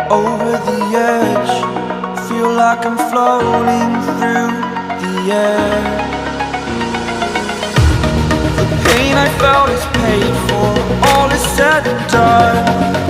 Over the edge, feel like I'm floating through the air. The pain I felt is paid for, all is said and done.